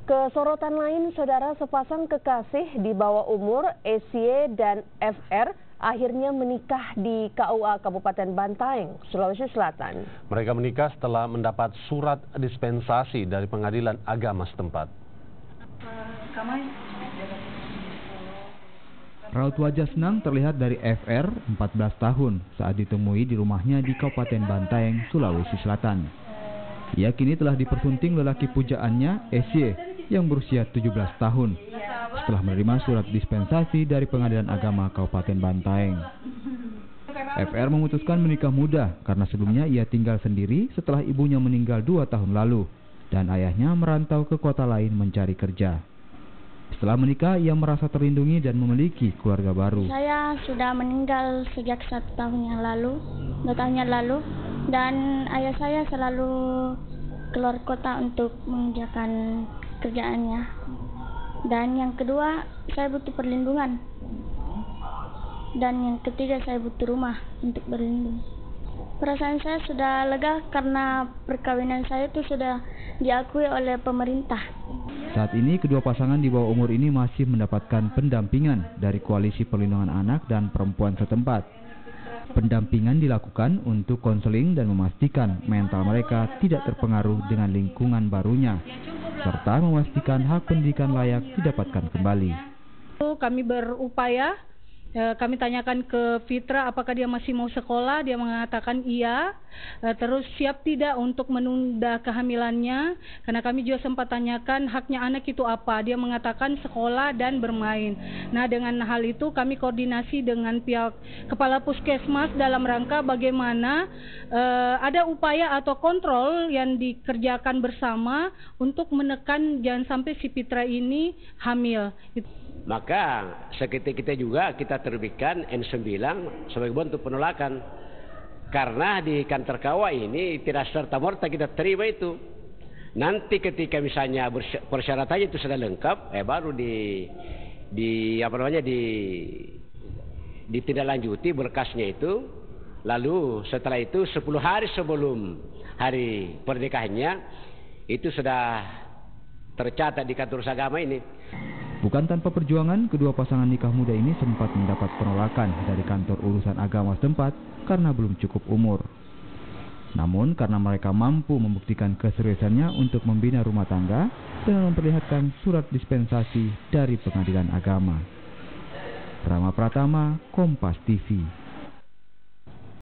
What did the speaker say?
Kesorotan lain, saudara, sepasang kekasih di bawah umur SY dan FR akhirnya menikah di KUA Kabupaten Bantaeng, Sulawesi Selatan. Mereka menikah setelah mendapat surat dispensasi dari pengadilan agama setempat. Raut wajah senang terlihat dari FR, 14 tahun, saat ditemui di rumahnya di Kabupaten Bantaeng, Sulawesi Selatan. Ia kini telah dipersunting lelaki pujaannya, SY, yang berusia 17 tahun, setelah menerima surat dispensasi dari Pengadilan Agama Kabupaten Bantaeng. FR memutuskan menikah muda karena sebelumnya ia tinggal sendiri setelah ibunya meninggal 2 tahun lalu, dan ayahnya merantau ke kota lain mencari kerja. Setelah menikah, ia merasa terlindungi dan memiliki keluarga baru. Saya sudah meninggal sejak 1 tahun yang lalu, 2 tahun yang lalu, dan ayah saya selalu keluar kota untuk mengerjakan kerjaannya. Dan yang kedua, saya butuh perlindungan. Dan yang ketiga, saya butuh rumah untuk berlindung. Perasaan saya sudah lega karena perkawinan saya itu sudah diakui oleh pemerintah. Saat ini kedua pasangan di bawah umur ini masih mendapatkan pendampingan dari Koalisi Perlindungan Anak dan Perempuan setempat. Pendampingan dilakukan untuk konseling dan memastikan mental mereka tidak terpengaruh dengan lingkungan barunya, serta memastikan hak pendidikan layak didapatkan kembali. Kami berupaya, kami tanyakan ke Fitra apakah dia masih mau sekolah, dia mengatakan iya. Terus siap tidak untuk menunda kehamilannya, karena kami juga sempat tanyakan haknya anak itu apa, dia mengatakan sekolah dan bermain. Nah, dengan hal itu kami koordinasi dengan pihak kepala puskesmas dalam rangka bagaimana ada upaya atau kontrol yang dikerjakan bersama untuk menekan jangan sampai si Fitra ini hamil. Maka seketika juga kita terbitkan N9 sebagai bentuk penolakan. Karena di kantor KUA ini tidak serta-merta kita terima itu. Nanti ketika misalnya persyaratannya itu sudah lengkap, baru ditindaklanjuti berkasnya itu. Lalu setelah itu 10 hari sebelum hari pernikahannya itu sudah tercatat di kantor agama ini. Bukan tanpa perjuangan, kedua pasangan nikah muda ini sempat mendapat penolakan dari kantor urusan agama setempat karena belum cukup umur. Namun karena mereka mampu membuktikan keseriusannya untuk membina rumah tangga dengan memperlihatkan surat dispensasi dari Pengadilan Agama. Rama Pratama, Kompas TV.